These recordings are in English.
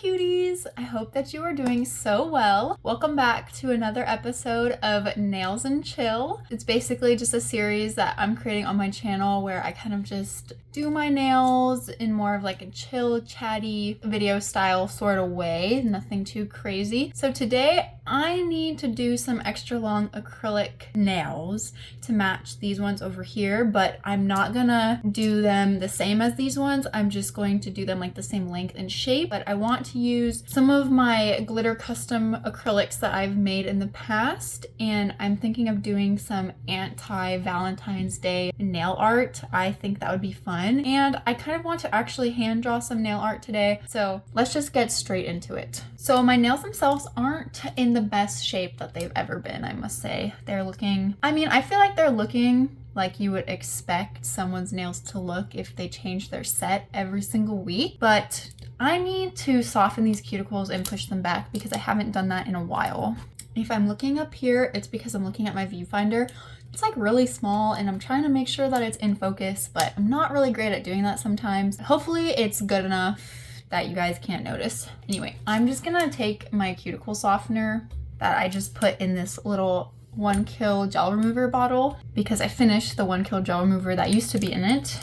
cuties! I hope that you are doing so well. Welcome back to another episode of Nails and Chill. It's basically just a series that I'm creating on my channel where I kind of just do my nails in more of like a chill, chatty video style sort of way. Nothing too crazy. So today I need to do some extra long acrylic nails to match these ones over here, but I'm not gonna do them the same as these ones. I'm just going to do them like the same length and shape, but I want to use some of my glitter custom acrylics that I've made in the past, and I'm thinking of doing some anti-Valentine's Day nail art. I think that would be fun, and I kind of want to actually hand draw some nail art today, so let's just get straight into it. So my nails themselves aren't in the best shape that they've ever been, I must say. They're looking, I feel like they're looking like you would expect someone's nails to look if they change their set every single week, but I need to soften these cuticles and push them back because I haven't done that in a while. If I'm looking up here, it's because I'm looking at my viewfinder. It's like really small and I'm trying to make sure that it's in focus, but I'm not really great at doing that sometimes. Hopefully it's good enough that you guys can't notice. Anyway, I'm just gonna take my cuticle softener that I just put in this little 1 kil gel remover bottle because I finished the 1 kil gel remover that used to be in it.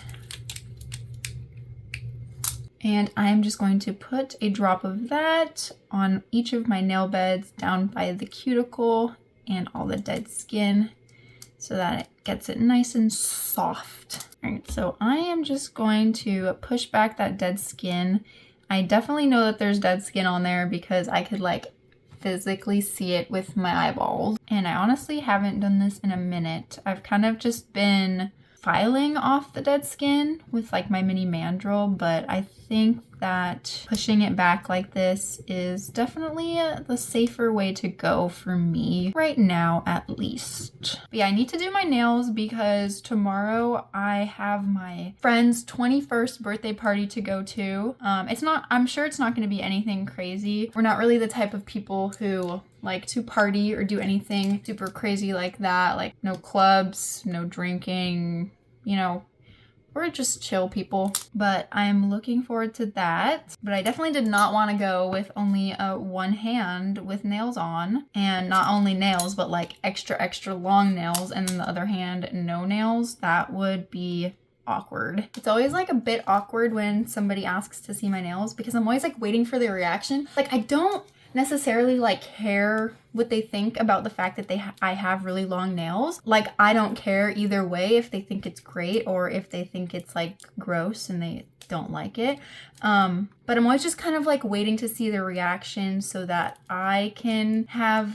And I'm just going to put a drop of that on each of my nail beds down by the cuticle and all the dead skin so that it gets it nice and soft. All right, so I am just going to push back that dead skin. I definitely know that there's dead skin on there because I could like physically see it with my eyeballs. And I honestly haven't done this in a minute. I've kind of just been filing off the dead skin with like my mini mandrel, but I think that pushing it back like this is definitely the safer way to go for me right now, at least. But yeah, I need to do my nails because tomorrow I have my friend's 21st birthday party to go to. I'm sure it's not going to be anything crazy. We're not really the type of people who like to party or do anything super crazy like that. Like no clubs, no drinking, you know, we're just chill people, but I'm looking forward to that. But I definitely did not want to go with only one hand with nails on, and not only nails, but like extra long nails, and then the other hand, no nails. That would be awkward. It's always like a bit awkward when somebody asks to see my nails because I'm always like waiting for their reaction. Like I don't necessarily like care what they think about the fact that I have really long nails. Like I don't care either way if they think it's great or if they think it's like gross and they don't like it. But I'm always just kind of like waiting to see their reaction so that I can have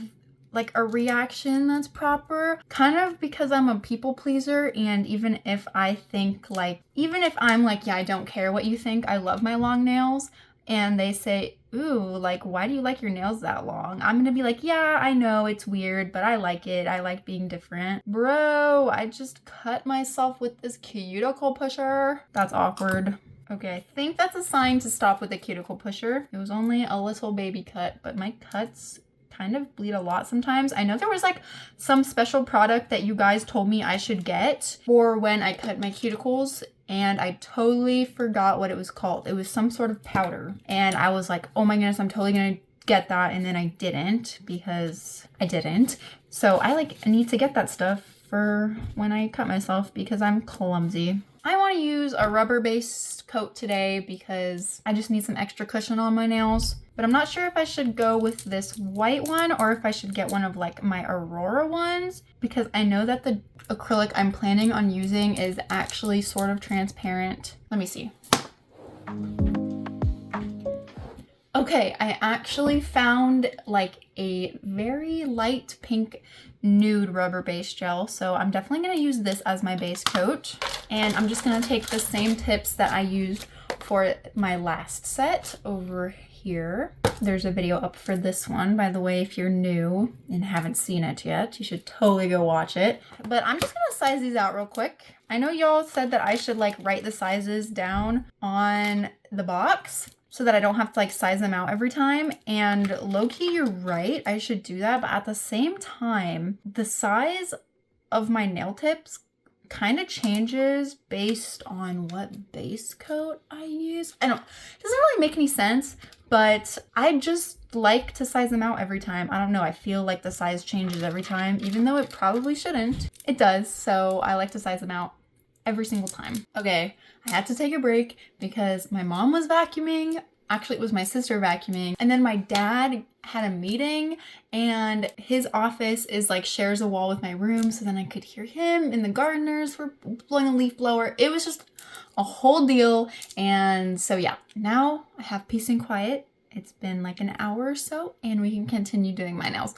like a reaction that's proper, kind of because I'm a people pleaser. And even if I'm like, yeah, I don't care what you think, I love my long nails, and they say, ooh, like, why do you like your nails that long? I'm gonna be like, yeah, I know it's weird, but I like it. I like being different. Bro, I just cut myself with this cuticle pusher. That's awkward. Okay, I think that's a sign to stop with the cuticle pusher. It was only a little baby cut, but my cuts kind of bleed a lot sometimes. I know there was like some special product that you guys told me I should get for when I cut my cuticles, and I totally forgot what it was called. It was some sort of powder, and I was like, oh my goodness, I'm totally gonna get that, and then I didn't because I didn't. So I need to get that stuff for when I cut myself because I'm clumsy. I want to use a rubber-based coat today because I just need some extra cushion on my nails. But I'm not sure if I should go with this white one or if I should get one of like my Aurora ones, because I know that the acrylic I'm planning on using is actually sort of transparent. Let me see. Okay, I actually found like a very light pink nude rubber-based gel, so I'm definitely going to use this as my base coat. And I'm just going to take the same tips that I used for my last set over here. There's a video up for this one, by the way. If you're new and haven't seen it yet, you should totally go watch it. But I'm just gonna size these out real quick. I know y'all said that I should like write the sizes down on the box so that I don't have to like size them out every time. And low-key, you're right, I should do that. But at the same time, the size of my nail tips kind of changes based on what base coat I use. It doesn't really make any sense. but I just like to size them out every time. I don't know, I feel like the size changes every time, even though it probably shouldn't. It does, so I like to size them out every single time. Okay, I had to take a break because my mom was vacuuming. Actually, it was my sister vacuuming. And then my dad had a meeting and his office is like shares a wall with my room. So then I could hear him and the gardeners were blowing a leaf blower. It was just a whole deal. And so yeah, now I have peace and quiet. It's been like an hour or so and we can continue doing my nails.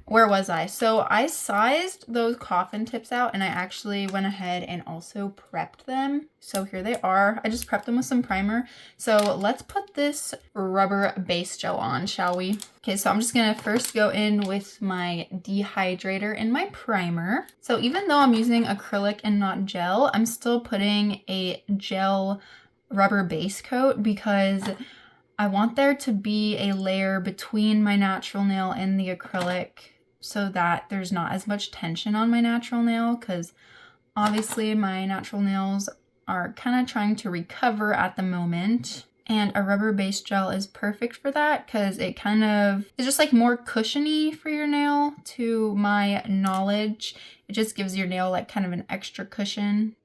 Where was I? So I sized those coffin tips out and I actually went ahead and also prepped them. So here they are. I just prepped them with some primer. So let's put this rubber base gel on, shall we? Okay, so I'm just gonna first go in with my dehydrator and my primer. So even though I'm using acrylic and not gel, I'm still putting a gel rubber base coat because I want there to be a layer between my natural nail and the acrylic so that there's not as much tension on my natural nail, because obviously my natural nails are kind of trying to recover at the moment. And a rubber base gel is perfect for that because it kind of is just like more cushiony for your nail, to my knowledge. It just gives your nail like kind of an extra cushion.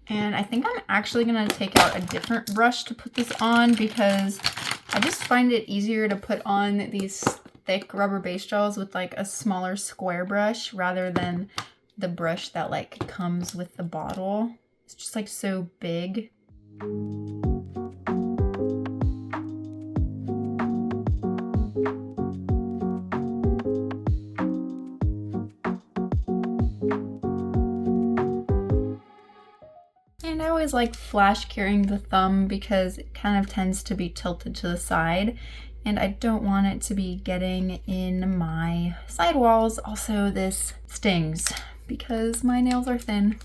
And I think I'm actually gonna take out a different brush to put this on because I just find it easier to put on these thick rubber base gels with like a smaller square brush rather than the brush that like comes with the bottle. It's just like so big. And I always like flash curing the thumb because it kind of tends to be tilted to the side and I don't want it to be getting in my sidewalls. Also, this stings because my nails are thin.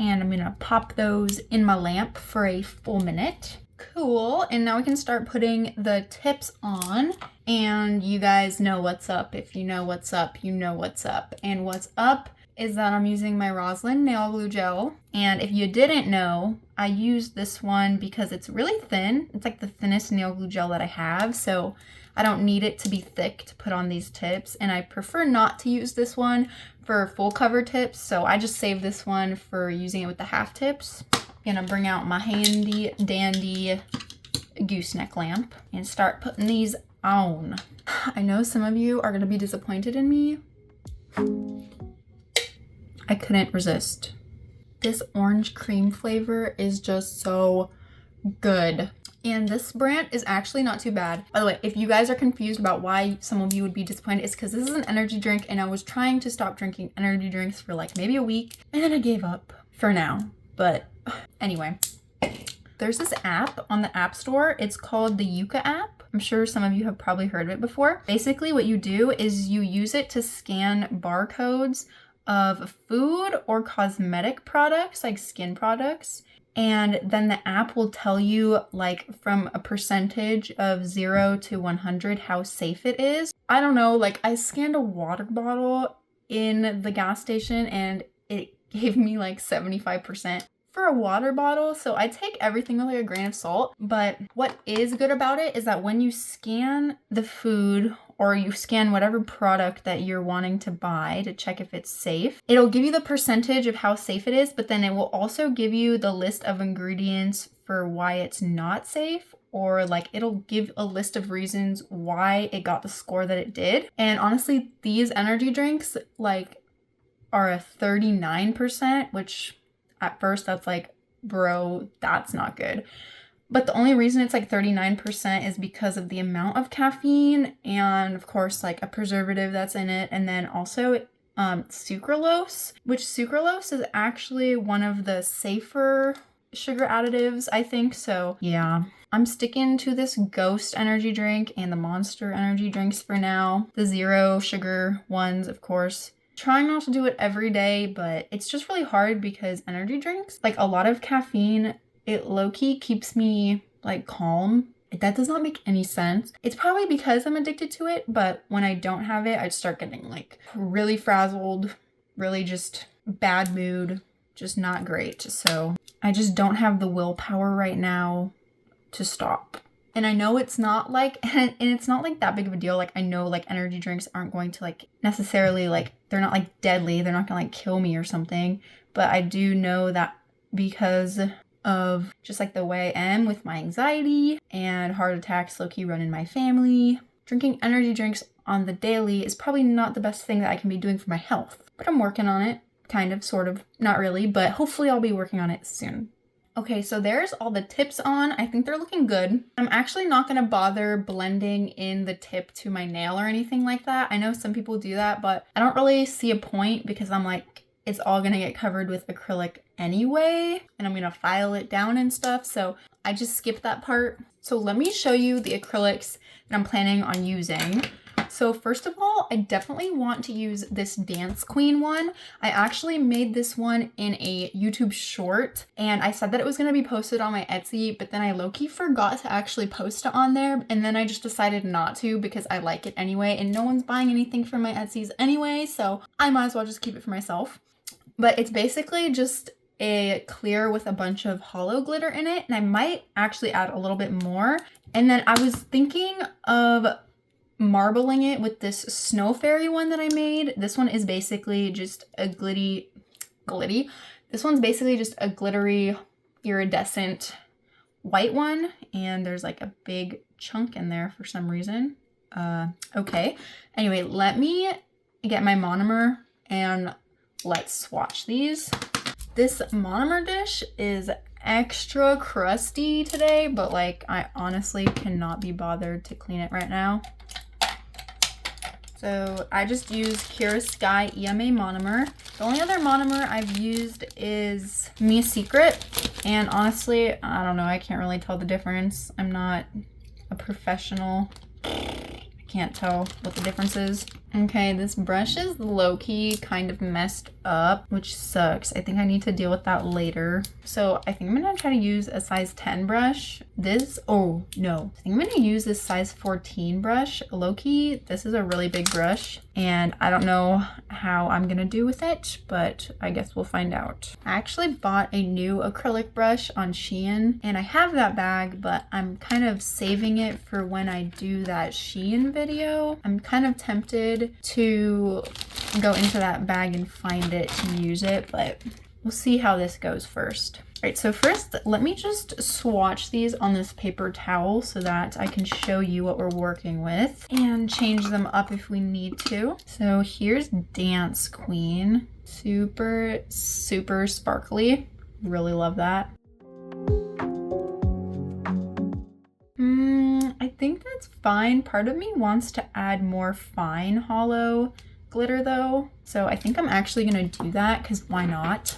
And I'm gonna pop those in my lamp for a full minute. Cool, and now we can start putting the tips on. And you guys know what's up. If you know what's up, you know what's up. And what's up is that I'm using my Roslyn nail glue gel. And if you didn't know, I use this one because it's really thin. It's like the thinnest nail glue gel that I have. So I don't need it to be thick to put on these tips. And I prefer not to use this one for full cover tips. So I just save this one for using it with the half tips. I'm gonna bring out my handy dandy gooseneck lamp and start putting these on. I know some of you are gonna be disappointed in me. I couldn't resist. This orange cream flavor is just so good. And this brand is actually not too bad. By the way, if you guys are confused about why some of you would be disappointed, it's because this is an energy drink and I was trying to stop drinking energy drinks for like maybe a week and then I gave up for now. But anyway, there's this app on the App Store. It's called the Yuka app. I'm sure some of you have probably heard of it before. Basically what you do is you use it to scan barcodes of food or cosmetic products, like skin products. And then the app will tell you like from a percentage of 0 to 100 how safe it is. I don't know, like I scanned a water bottle in the gas station and it gave me like 75% for a water bottle. So I take everything with like a grain of salt. But what is good about it is that when you scan the food or you scan whatever product that you're wanting to buy to check if it's safe, it'll give you the percentage of how safe it is, but then it will also give you the list of ingredients for why it's not safe, or like it'll give a list of reasons why it got the score that it did. And honestly, these energy drinks like are a 39%, which at first that's like bro, that's not good. But the only reason it's like 39% is because of the amount of caffeine and of course like a preservative that's in it, and then also sucralose, which sucralose is actually one of the safer sugar additives, I think. So yeah, I'm sticking to this Ghost energy drink and the Monster energy drinks for now. The 0 sugar ones, of course. Trying not to do it every day, but it's just really hard because energy drinks, like a lot of caffeine, it low-key keeps me like calm. That does not make any sense. It's probably because I'm addicted to it, but when I don't have it, I start getting like really frazzled, really just bad mood, just not great. So I just don't have the willpower right now to stop. And I know it's not like, and it's not like that big of a deal. Like I know like energy drinks aren't going to like necessarily like, they're not like deadly. They're not gonna like kill me or something. But I do know that because of just like the way I am with my anxiety and heart attacks low-key run in my family, drinking energy drinks on the daily is probably not the best thing that I can be doing for my health. But I'm working on it, kind of, sort of, not really, but hopefully I'll be working on it soon. Okay, so there's all the tips on. I think they're looking good. I'm actually not gonna bother blending in the tip to my nail or anything like that. I know some people do that, but I don't really see a point because I'm like, it's all gonna get covered with acrylic anyway, and I'm gonna file it down and stuff, so I just skipped that part. So let me show you the acrylics that I'm planning on using. So first of all, I definitely want to use this Dance Queen one. I actually made this one in a YouTube short, and I said that it was gonna be posted on my Etsy, but then I low-key forgot to actually post it on there, and then I just decided not to because I like it anyway, and no one's buying anything from my Etsys anyway, so I might as well just keep it for myself. But it's basically just a clear with a bunch of hollow glitter in it, and I might actually add a little bit more. And then I was thinking of marbling it with this snow fairy one that I made. This one is basically just a glitty. This one's basically just a glittery iridescent white one, and there's like a big chunk in there for some reason. Okay. Anyway, let me get my monomer and let's swatch these. This monomer dish is extra crusty today, but like I honestly cannot be bothered to clean it right now. So I just used Kira Sky EMA monomer. The only other monomer I've used is Me Secret, and honestly, I don't know, I can't really tell the difference. I'm not a professional. I can't tell what the difference is. Okay, this brush is low-key kind of messed up, which sucks. I think I need to deal with that later. So I think I'm gonna try to use a size 10 brush. Oh no, I think I'm gonna use this size 14 brush. Low-key, this is a really big brush, and I don't know how I'm gonna do with it, but I guess we'll find out. I actually bought a new acrylic brush on Shein, and I have that bag, but I'm kind of saving it for when I do that Shein video. I'm kind of tempted to go into that bag and find it and use it, but we'll see how this goes first. All right, so first let me just swatch these on this paper towel so that I can show you what we're working with and change them up if we need to. So here's Dance Queen. Super, super sparkly. Really love that. I think that's fine. Part of me wants to add more fine hollow glitter though. So I think I'm actually gonna do that because why not?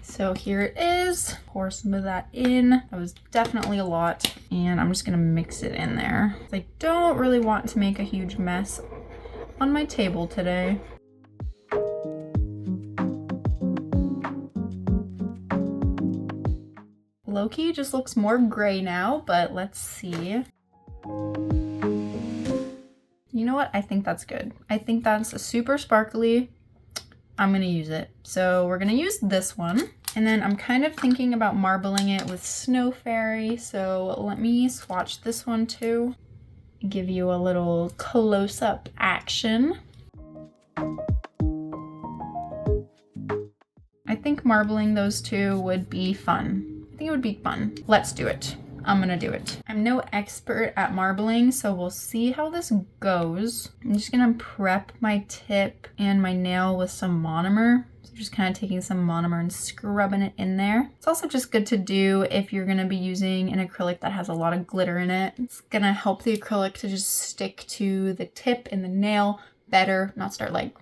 So here it is. Pour some of that in. That was definitely a lot. And I'm just gonna mix it in there. I don't really want to make a huge mess on my table today. Low-key just looks more gray now, but let's see. You know what? I think that's good. I think that's super sparkly. I'm gonna use it. So we're gonna use this one. And then I'm kind of thinking about marbling it with Snow Fairy. So let me swatch this one too. Give you a little close-up action. I think marbling those two would be fun. I think it would be fun. Let's do it. I'm gonna do it. I'm no expert at marbling, so we'll see how this goes. I'm just gonna prep my tip and my nail with some monomer So just kind of taking some monomer and scrubbing it in there. It's also just good to do if you're gonna be using an acrylic that has a lot of glitter in it. It's gonna help the acrylic to just stick to the tip and the nail better, not start like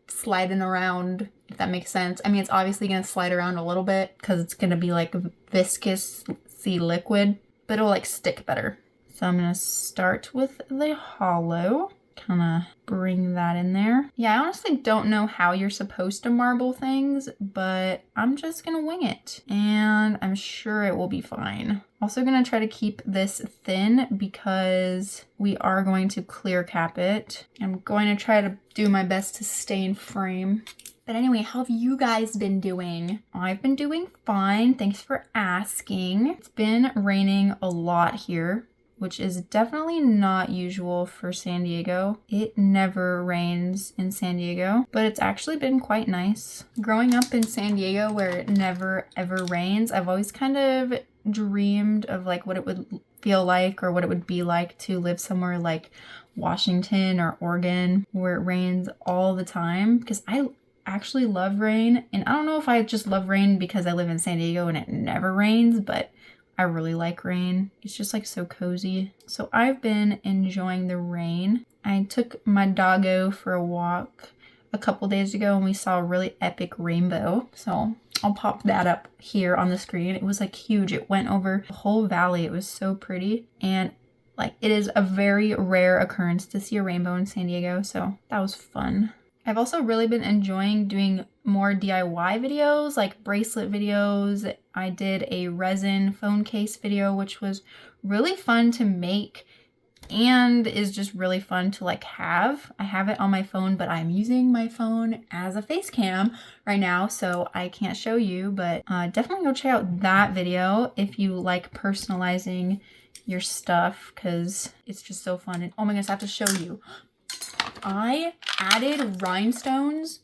sliding around, if that makes sense. I mean, it's obviously gonna slide around a little bit because it's gonna be like viscous-y liquid, but it'll like stick better. So I'm gonna start with the hollow, kind of bring that in there. Yeah, I honestly don't know how you're supposed to marble things, but I'm just gonna wing it and I'm sure it will be fine. Also gonna try to keep this thin because we are going to clear cap it. I'm going to try to do my best to stay in frame. But anyway, how have you guys been doing? I've been doing fine. Thanks for asking. It's been raining a lot here, which is definitely not usual for San Diego. It never rains in San Diego, but it's actually been quite nice. Growing up in San Diego where it never ever rains, I've always kind of dreamed of like what it would feel like or what it would be like to live somewhere like Washington or Oregon where it rains all the time, because I actually love rain. And I don't know if I just love rain because I live in San Diego and it never rains, but I really like rain. It's just like so cozy. So I've been enjoying the rain. I took my doggo for a walk a couple days ago and we saw a really epic rainbow. So I'll pop that up here on the screen. It was like huge. It went over the whole valley. It was so pretty. And like it is a very rare occurrence to see a rainbow in San Diego. So that was fun. I've also really been enjoying doing more DIY videos, like bracelet videos. I did a resin phone case video, which was really fun to make and is just really fun to like have. I have it on my phone, but I'm using my phone as a face cam right now, so I can't show you, but definitely go check out that video if you like personalizing your stuff, because it's just so fun. And oh my goodness, I have to show you. I added rhinestones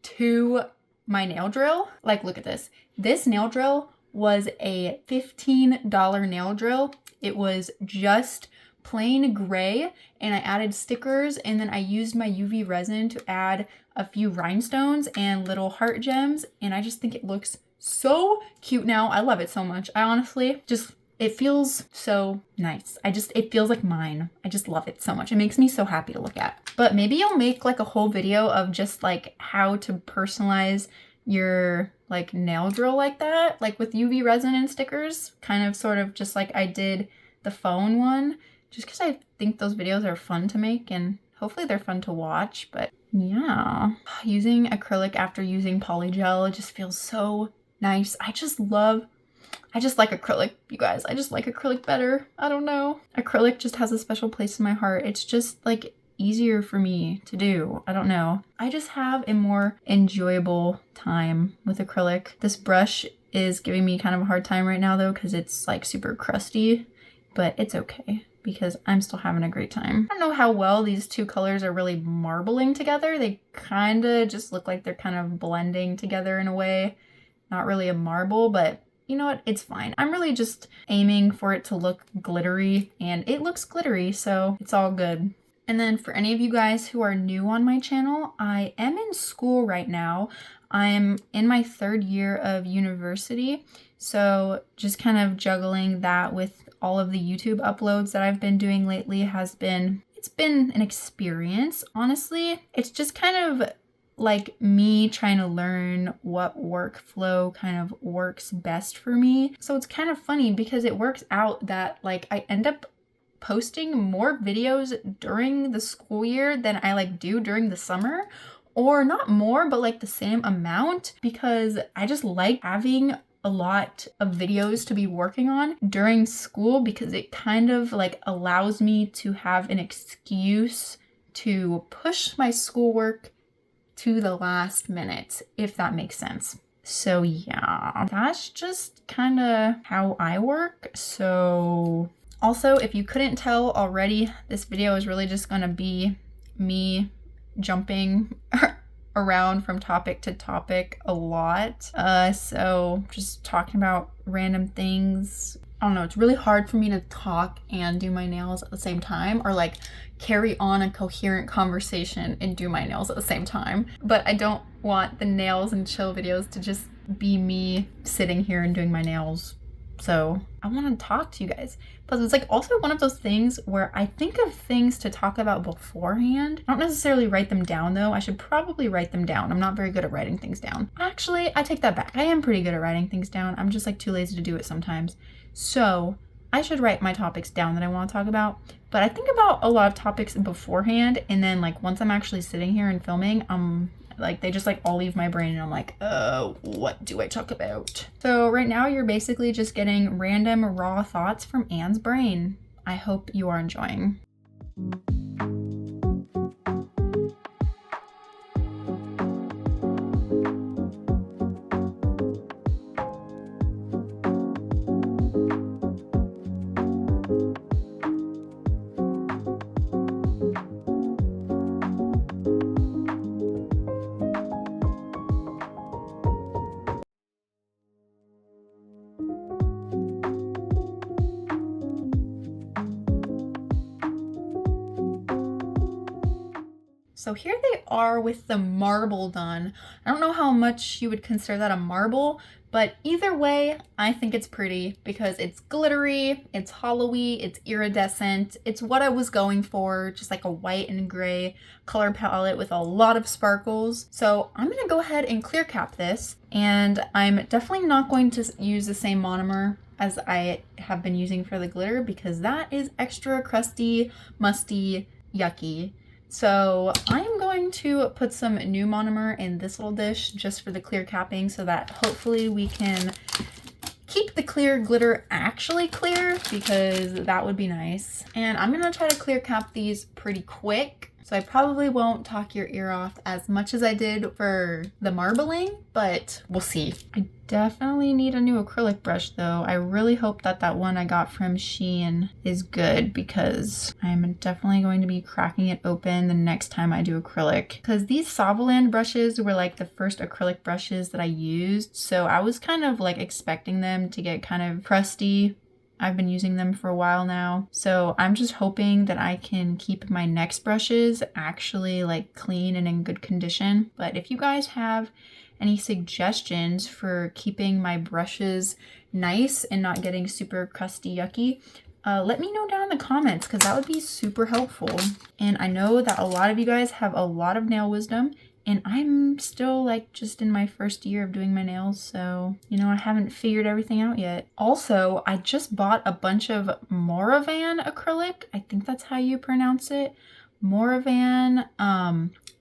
to my nail drill. Like, look at this. This nail drill was a $15 nail drill. It was just plain gray, and I added stickers, and then I used my UV resin to add a few rhinestones and little heart gems, and I just think it looks so cute now. I love it so much. I honestly just, it feels so nice. It feels like mine. I just love it so much. It makes me so happy to look at. But maybe I'll make like a whole video of just like how to personalize your like nail drill like that, like with UV resin and stickers, kind of sort of just like I did the phone one, just because I think those videos are fun to make and hopefully they're fun to watch. But yeah, using acrylic after using polygel, it just feels so nice. I just like acrylic, you guys. I just like acrylic better. I don't know. Acrylic just has a special place in my heart. It's just like easier for me to do. I don't know. I just have a more enjoyable time with acrylic. This brush is giving me kind of a hard time right now though, because it's like super crusty, but it's okay because I'm still having a great time. I don't know how well these two colors are really marbling together. They kind of just look like they're kind of blending together in a way. Not really a marble, but you know what? It's fine. I'm really just aiming for it to look glittery, and it looks glittery, so it's all good. And then for any of you guys who are new on my channel, I am in school right now. I'm in my 3rd year of university, so just kind of juggling that with all of the YouTube uploads that I've been doing lately it's been an experience. Honestly, it's just kind of like me trying to learn what workflow kind of works best for me. So it's kind of funny because it works out that like I end up posting more videos during the school year than I like do during the summer, or not more, but like the same amount, because I just like having a lot of videos to be working on during school, because it kind of like allows me to have an excuse to push my schoolwork to the last minute, if that makes sense. So yeah, that's just kind of how I work. So also, if you couldn't tell already, this video is really just gonna be me jumping around from topic to topic a lot. So just talking about random things. I don't know, it's really hard for me to talk and do my nails at the same time, or like carry on a coherent conversation and do my nails at the same time. But I don't want the nails and chill videos to just be me sitting here and doing my nails. So I want to talk to you guys. Plus, it's like also one of those things where I think of things to talk about beforehand. I don't necessarily write them down though. I should probably write them down. I'm not very good at writing things down. Actually, I take that back. I am pretty good at writing things down. I'm just like too lazy to do it sometimes. So I should write my topics down that I want to talk about. But I think about a lot of topics beforehand, and then like once I'm actually sitting here and filming, like they just like all leave my brain and I'm like, what do I talk about? So right now you're basically just getting random raw thoughts from Anne's brain. I hope you are enjoying. So here they are with the marble done. I don't know how much you would consider that a marble, but either way, I think it's pretty because it's glittery, it's hollowy, it's iridescent. It's what I was going for, just like a white and gray color palette with a lot of sparkles. So I'm gonna go ahead and clear cap this, and I'm definitely not going to use the same monomer as I have been using for the glitter because that is extra crusty, musty, yucky. So I'm going to put some new monomer in this little dish just for the clear capping so that hopefully we can keep the clear glitter actually clear, because that would be nice. And I'm gonna try to clear cap these pretty quick. So I probably won't talk your ear off as much as I did for the marbling, but we'll see. I definitely need a new acrylic brush though. I really hope that that one I got from Shein is good, because I'm definitely going to be cracking it open the next time I do acrylic. Because these Savaland brushes were like the first acrylic brushes that I used, so I was kind of like expecting them to get kind of crusty. I've been using them for a while now, so I'm just hoping that I can keep my next brushes actually like clean and in good condition. But if you guys have any suggestions for keeping my brushes nice and not getting super crusty yucky, let me know down in the comments, because that would be super helpful. And I know that a lot of you guys have a lot of nail wisdom, and I'm still like just in my first year of doing my nails, so you know, I haven't figured everything out yet. Also, I just bought a bunch of Moravan acrylic. I think that's how you pronounce it. Moravan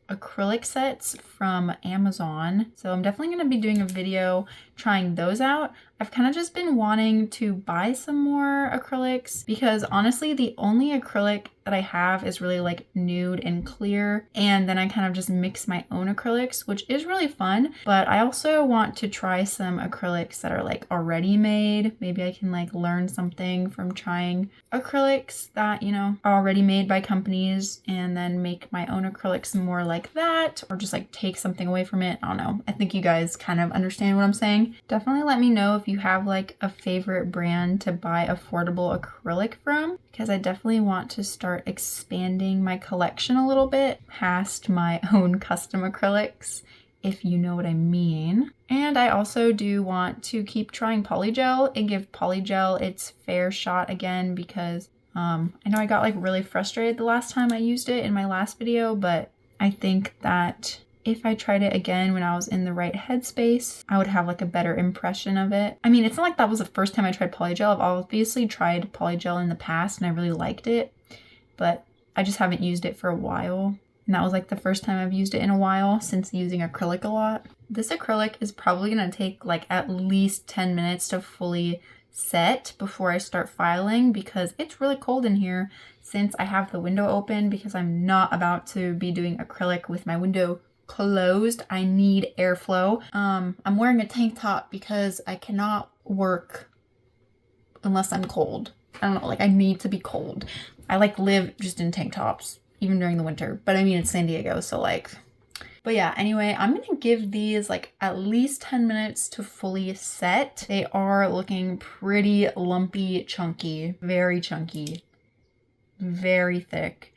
acrylic sets from Amazon. So I'm definitely going to be doing a video trying those out. I've kind of just been wanting to buy some more acrylics because honestly, the only acrylic that I have is really like nude and clear. And then I kind of just mix my own acrylics, which is really fun. But I also want to try some acrylics that are like already made. Maybe I can like learn something from trying acrylics that, you know, are already made by companies, and then make my own acrylics more like that, or just like take something away from it. I don't know. I think you guys kind of understand what I'm saying. Definitely let me know if you have like a favorite brand to buy affordable acrylic from, because I definitely want to start expanding my collection a little bit past my own custom acrylics, if you know what I mean. And I also do want to keep trying polygel and give polygel its fair shot again, because I know I got like really frustrated the last time I used it in my last video, but I think that if I tried it again when I was in the right headspace, I would have like a better impression of it. I mean, it's not like that was the first time I tried polygel. I've obviously tried polygel in the past and I really liked it, but I just haven't used it for a while. And that was like the first time I've used it in a while since using acrylic a lot. This acrylic is probably gonna take like at least 10 minutes to fully set before I start filing, because it's really cold in here since I have the window open, because I'm not about to be doing acrylic with my window closed. I need airflow. I'm wearing a tank top because I cannot work unless I'm cold. I don't know, like I need to be cold. I like live just in tank tops even during the winter, but I mean it's San Diego, so like But yeah, anyway, I'm gonna give these like at least 10 minutes to fully set. They are looking pretty lumpy, chunky, very thick.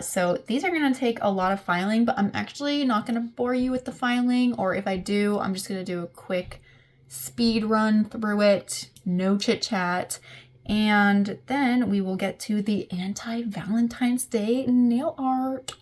So these are gonna take a lot of filing, but I'm actually not gonna bore you with the filing, or if I do, I'm just gonna do a quick speed run through it, no chit chat, and then we will get to the anti-Valentine's Day nail art.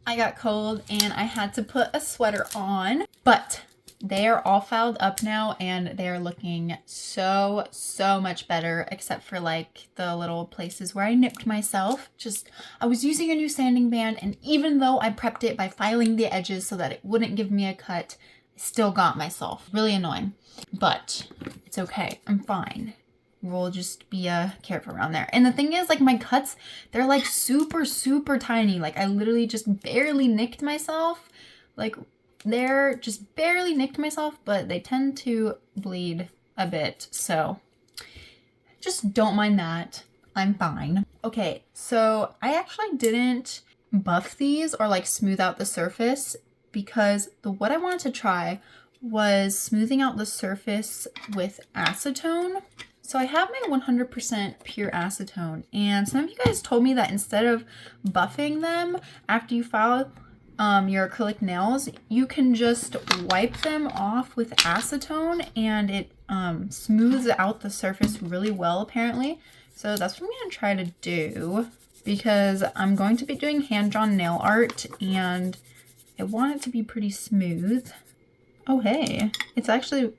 I got cold and I had to put a sweater on, but they are all filed up now and they're looking so much better, except for like the little places where I nipped myself. I was using a new sanding band, and even though I prepped it by filing the edges so that it wouldn't give me a cut, I still got myself. Really annoying, but it's okay. I'm fine. We'll just be careful around there. And the thing is, like, my cuts, they're like super tiny. Like, I literally just barely nicked myself. Like, they're just barely nicked myself, but they tend to bleed a bit. So just don't mind that. I'm fine. Okay, so I actually didn't buff these or like smooth out the surface, because what I wanted to try was smoothing out the surface with acetone. So I have my 100% pure acetone, and some of you guys told me that instead of buffing them after you file your acrylic nails, you can just wipe them off with acetone and it smooths out the surface really well, apparently. So that's what I'm going to try to do, because I'm going to be doing hand-drawn nail art and I want it to be pretty smooth. Oh hey, it actually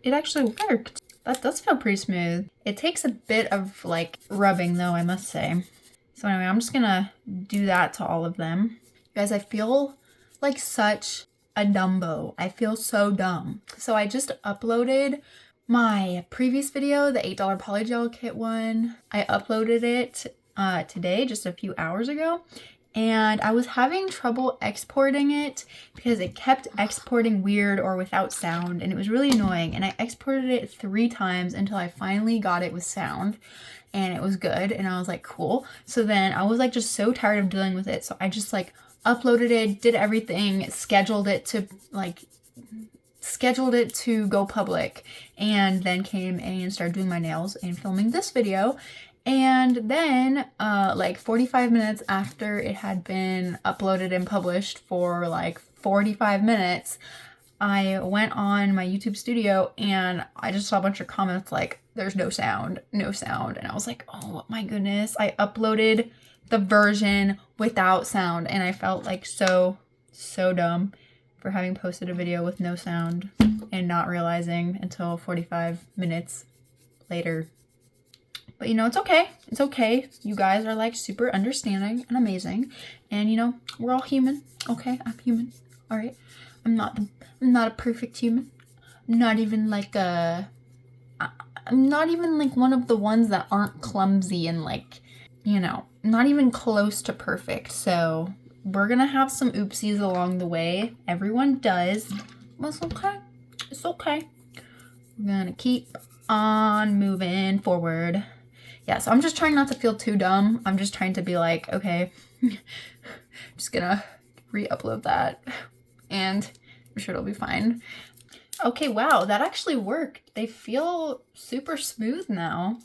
worked. That does feel pretty smooth. It takes a bit of like rubbing though, I must say. So anyway, I'm just gonna do that to all of them. Guys, I feel like such a dumbo. I feel so dumb. So I just uploaded my previous video, the $8 polygel kit one. I uploaded it today, just a few hours ago. And I was having trouble exporting it because it kept exporting weird or without sound, and it was really annoying. And I exported it 3 times until I finally got it with sound, and it was good. And I was like, cool. So then I was like just so tired of dealing with it. So I just like uploaded it, did everything, scheduled it to go public, and then came and started doing my nails and filming this video. And then like 45 minutes after it had been uploaded and published for like 45 minutes, I went on my YouTube studio and I just saw a bunch of comments like, there's no sound. And I was like, oh my goodness, I uploaded the version without sound, and I felt like so dumb for having posted a video with no sound and not realizing until 45 minutes later. But you know, it's okay. It's okay. You guys are like super understanding and amazing. And you know, we're all human. Okay, I'm human. All right. I'm not a perfect human. I'm not even like one of the ones that aren't clumsy and like, you know, not even close to perfect. So we're gonna have some oopsies along the way. Everyone does. But it's okay. It's okay. We're gonna keep on moving forward. Yeah, so I'm just trying not to feel too dumb. I'm just trying to be like, okay, just gonna re-upload that and I'm sure it'll be fine. Okay, wow, that actually worked. They feel super smooth now.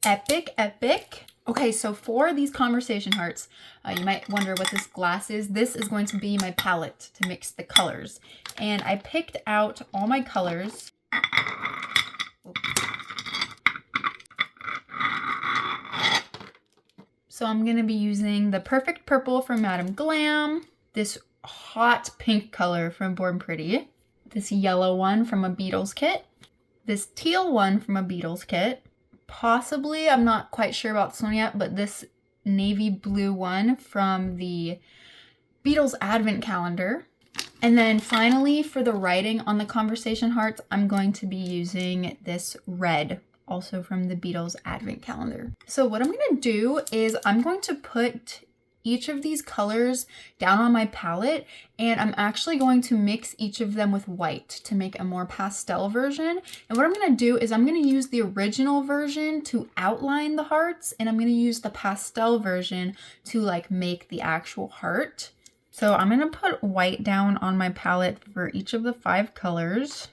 Epic, epic. Okay, so for these conversation hearts, you might wonder what this glass is. This is going to be my palette to mix the colors. And I picked out all my colors. So I'm gonna be using the Perfect Purple from Madame Glam, this hot pink color from Born Pretty, this yellow one from a Beatles kit, this teal one from a Beatles kit, possibly, I'm not quite sure about this one yet, but this navy blue one from the Beatles Advent Calendar. And then finally, for the writing on the conversation hearts, I'm going to be using this red, also from the Beatles Advent Calendar. So what I'm going to do is I'm going to put each of these colors down on my palette, and I'm actually going to mix each of them with white to make a more pastel version. And what I'm going to do is I'm going to use the original version to outline the hearts, and I'm going to use the pastel version to like make the actual heart. So I'm going to put white down on my palette for each of the 5 colors.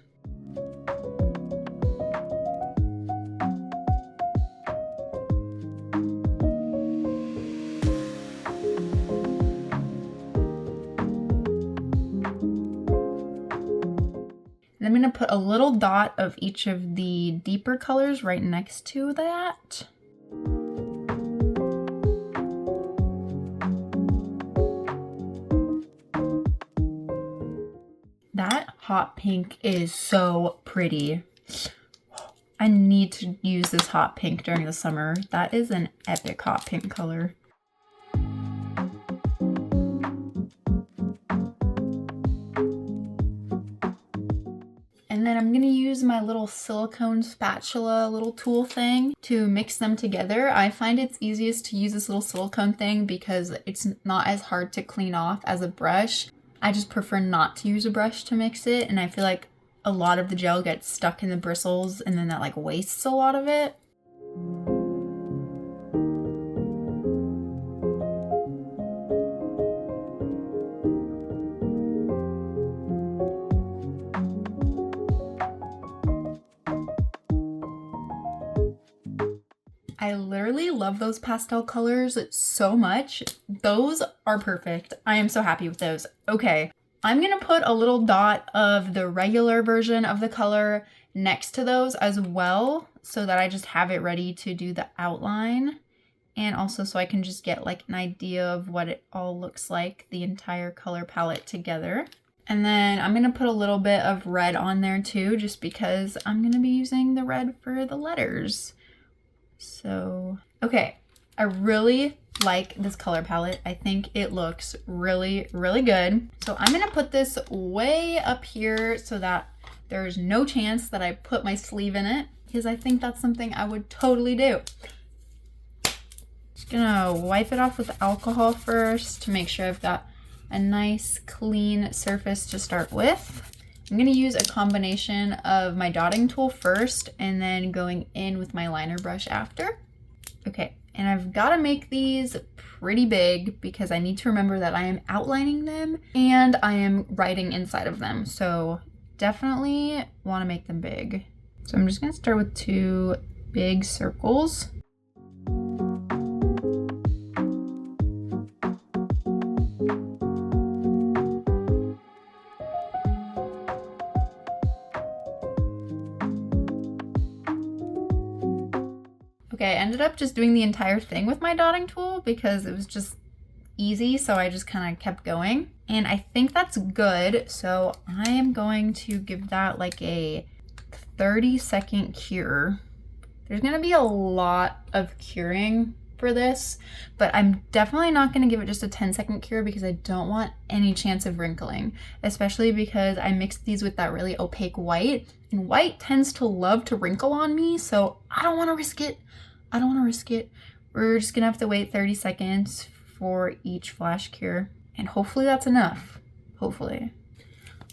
I'm going to put a little dot of each of the deeper colors right next to that. That hot pink is so pretty. I need to use this hot pink during the summer. That is an epic hot pink color. And then I'm gonna use my little silicone spatula little tool thing to mix them together. I find it's easiest to use this little silicone thing because it's not as hard to clean off as a brush. I just prefer not to use a brush to mix it, and I feel like a lot of the gel gets stuck in the bristles and then that like wastes a lot of it. I literally love those pastel colors so much. Those are perfect. I am so happy with those. Okay, I'm gonna put a little dot of the regular version of the color next to those as well, so that I just have it ready to do the outline. And also so I can just get like an idea of what it all looks like, the entire color palette together. And then I'm gonna put a little bit of red on there too, just because I'm gonna be using the red for the letters. So, okay, I really like this color palette. I think it looks really, really good. So I'm gonna put this way up here so that there's no chance that I put my sleeve in it, because I think that's something I would totally do. Just gonna wipe it off with alcohol first to make sure I've got a nice clean surface to start with. I'm going to use a combination of my dotting tool first and then going in with my liner brush after. Okay, and I've got to make these pretty big because I need to remember that I am outlining them and I am writing inside of them. So definitely want to make them big. So I'm just going to start with 2 big circles. Okay, I ended up just doing the entire thing with my dotting tool because it was just easy, so I just kind of kept going. And I think that's good, so I am going to give that like a 30-second cure. There's gonna be a lot of curing for this, but I'm definitely not gonna give it just a 10-second cure because I don't want any chance of wrinkling, especially because I mixed these with that really opaque white, and white tends to love to wrinkle on me, so I don't wanna risk it. I don't want to risk it. We're just gonna have to wait 30 seconds for each flash cure, and hopefully that's enough. Hopefully.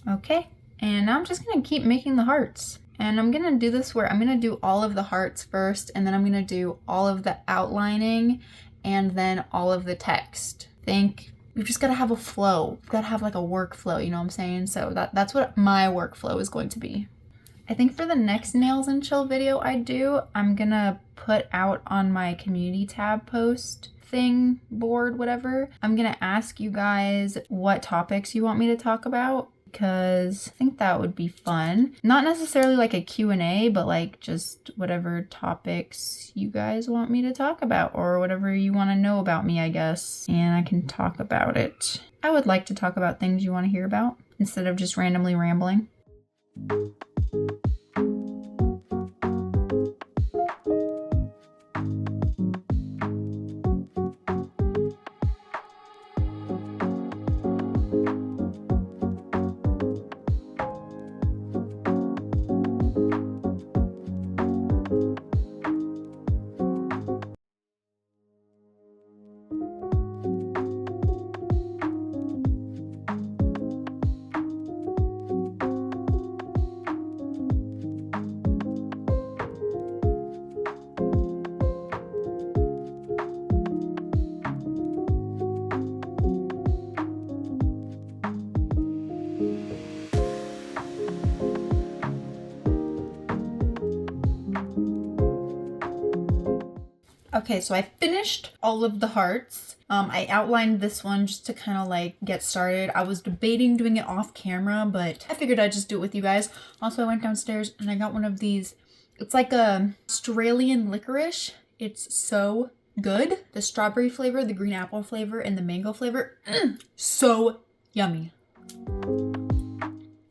Okay, and now I'm just gonna keep making the hearts. And I'm gonna do this where I'm gonna do all of the hearts first, and then I'm gonna do all of the outlining, and then all of the text. I think we've just gotta have a flow. We've gotta have like a workflow, you know what I'm saying? So that's what my workflow is going to be. I think for the next Nails and Chill video I do, I'm gonna put out on my community tab post thing, board, whatever. I'm gonna ask you guys what topics you want me to talk about, because I think that would be fun. Not necessarily like a Q&A, but like just whatever topics you guys want me to talk about, or whatever you want to know about me, I guess. And I can talk about it. I would like to talk about things you want to hear about instead of just randomly rambling. Okay, so I finished all of the hearts. I outlined this one just to kind of like get started. I was debating doing it off camera, but I figured I'd just do it with you guys. Also, I went downstairs and I got one of these. It's like a Australian licorice. It's so good. The strawberry flavor, the green apple flavor, and the mango flavor. So yummy.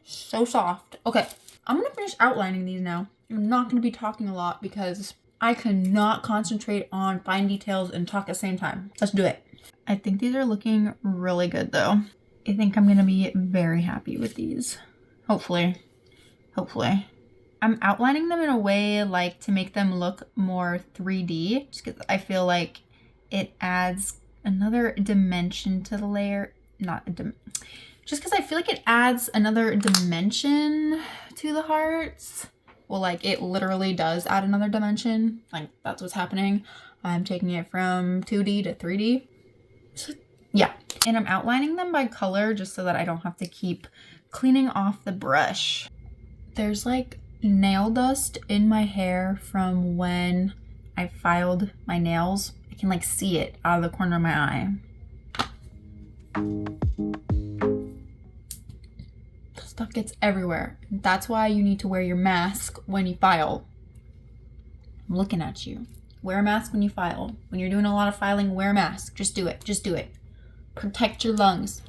So soft. Okay, I'm gonna finish outlining these now. I'm not gonna be talking a lot because I cannot concentrate on fine details and talk at the same time. Let's do it. I think these are looking really good though. I think I'm gonna be very happy with these. Hopefully. Hopefully. I'm outlining them in a way like to make them look more 3D, just because I feel like it adds another dimension to the layer. Just because I feel like it adds another dimension to the hearts. Well, like it literally does add another dimension. Like that's what's happening. I'm taking it from 2D to 3D. So, yeah. And I'm outlining them by color just so that I don't have to keep cleaning off the brush. There's like nail dust in my hair from when I filed my nails. I can like see it out of the corner of my eye. Stuff gets everywhere. That's why you need to wear your mask when you file. I'm looking at you. Wear a mask when you file. When you're doing a lot of filing, wear a mask. Just do it. Just do it. Protect your lungs.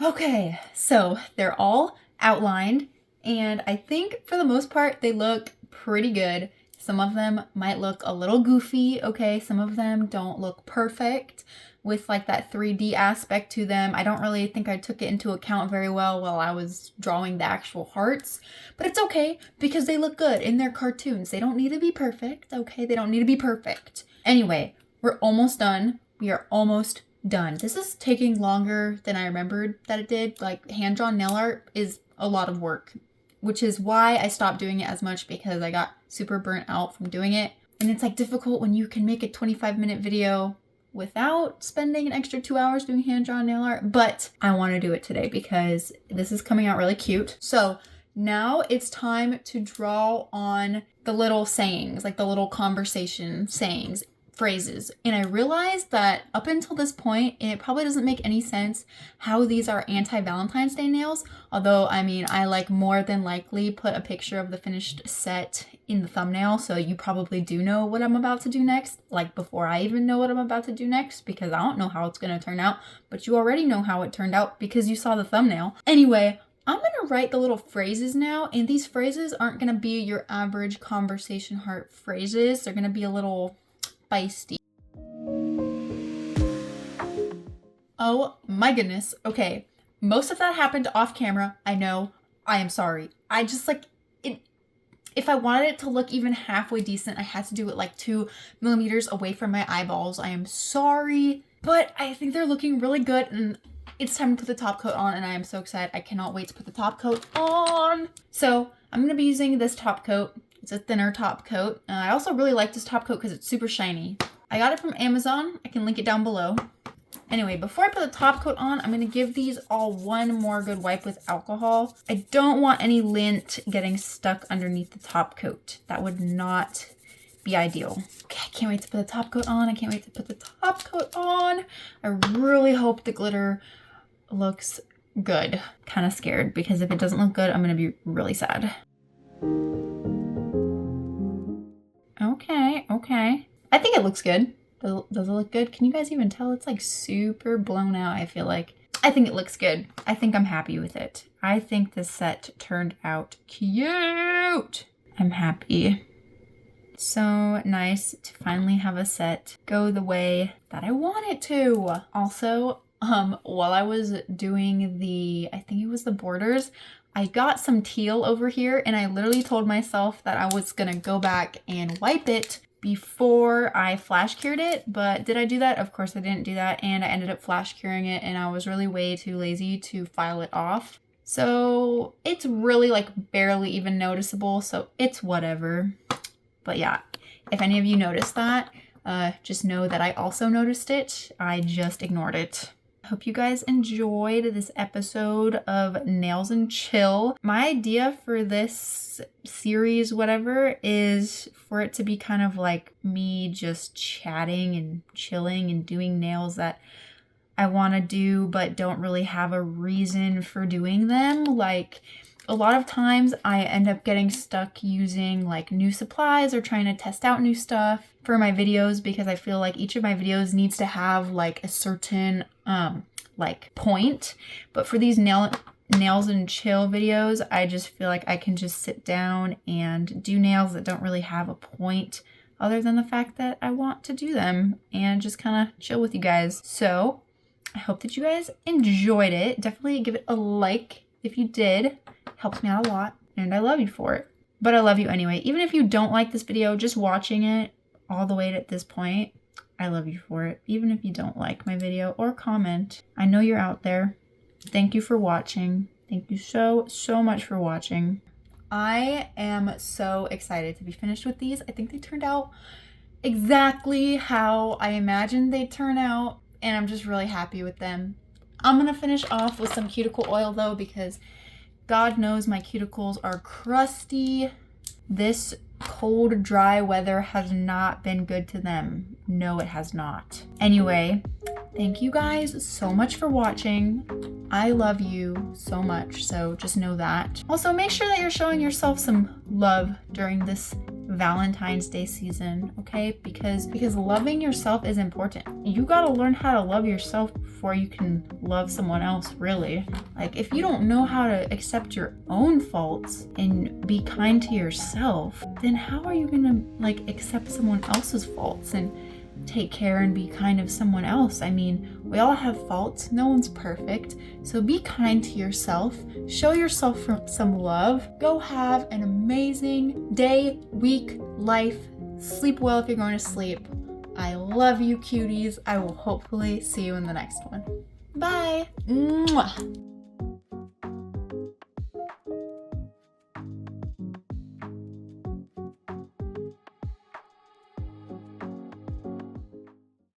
Okay, so they're all outlined, and I think for the most part they look pretty good. Some of them might look a little goofy, okay? Some of them don't look perfect with like that 3D aspect to them. I don't really think I took it into account very well while I was drawing the actual hearts, but it's okay because they look good in their cartoons. They don't need to be perfect, okay? They don't need to be perfect. Anyway, we're almost done. We are almost done. This is taking longer than I remembered that it did. Like hand-drawn nail art is a lot of work, which is why I stopped doing it as much, because I got super burnt out from doing it. And it's like difficult when you can make a 25-minute video without spending an extra 2 hours doing hand-drawn nail art, but I want to do it today because this is coming out really cute. So now it's time to draw on the little sayings, like the little conversation sayings. phrases. And I realized that up until this point, it probably doesn't make any sense how these are anti-Valentine's Day nails. Although, I mean, I like more than likely put a picture of the finished set in the thumbnail. So you probably do know what I'm about to do next, like before I even know what I'm about to do next, because I don't know how it's going to turn out, but you already know how it turned out because you saw the thumbnail. Anyway, I'm going to write the little phrases now, and these phrases aren't going to be your average conversation heart phrases. They're going to be a little feisty. Oh my goodness. Okay. Most of that happened off camera. I know. I am sorry. I just like it. If I wanted it to look even halfway decent, I had to do it like 2 millimeters away from my eyeballs. I am sorry, but I think they're looking really good, and it's time to put the top coat on, and I am so excited. I cannot wait to put the top coat on. So I'm going to be using this top coat. It's a thinner top coat. I also really like this top coat because it's super shiny. I got it from Amazon. I can link it down below. Anyway, before I put the top coat on, I'm going to give these all one more good wipe with alcohol. I don't want any lint getting stuck underneath the top coat. That would not be ideal. Okay, I can't wait to put the top coat on. I can't wait to put the top coat on. I really hope the glitter looks good. Kind of scared because if it doesn't look good, I'm going to be really sad. Okay. I think it looks good. Does it look good? Can you guys even tell? It's like super blown out, I feel like. I think it looks good. I think I'm happy with it. I think this set turned out cute. I'm happy. So nice to finally have a set go the way that I want it to. Also, while I was doing I think it was the borders, I got some teal over here, and I literally told myself that I was gonna go back and wipe it before I flash cured it. But did I do that? Of course I didn't do that, and I ended up flash curing it, and I was really way too lazy to file it off. So it's really like barely even noticeable, so it's whatever. But yeah, if any of you noticed that, just know that I also noticed it. I just ignored it. I hope you guys enjoyed this episode of Nails and Chill. My idea for this series, whatever, is for it to be kind of like me just chatting and chilling and doing nails that I want to do but don't really have a reason for doing them. Like, a lot of times I end up getting stuck using like new supplies or trying to test out new stuff for my videos because I feel like each of my videos needs to have like a certain like point. But for these nails and chill videos, I just feel like I can just sit down and do nails that don't really have a point other than the fact that I want to do them and just kind of chill with you guys. So I hope that you guys enjoyed it. Definitely give it a like if you did. Helps me out a lot, and I love you for it. But I love you anyway. Even if you don't like this video, just watching it all the way at this point, I love you for it. Even if you don't like my video or comment, I know you're out there. Thank you for watching. Thank you so much for watching. I am so excited to be finished with these. I think they turned out exactly how I imagined they'd turn out, and I'm just really happy with them. I'm gonna finish off with some cuticle oil though, because God knows my cuticles are crusty. This cold, dry weather has not been good to them. No, it has not. Anyway, thank you guys so much for watching. I love you so much, so just know that. Also, make sure that you're showing yourself some love during this Valentine's Day season, okay? Because loving yourself is important. You gotta learn how to love yourself before you can love someone else, really. Like, if you don't know how to accept your own faults and be kind to yourself, then how are you gonna like accept someone else's faults and take care and be kind of someone else? I mean, we all have faults. No one's perfect. So be kind to yourself. Show yourself some love. Go have an amazing day, week, life. Sleep well if you're going to sleep. I love you, cuties. I will hopefully see you in the next one. Bye. Mwah.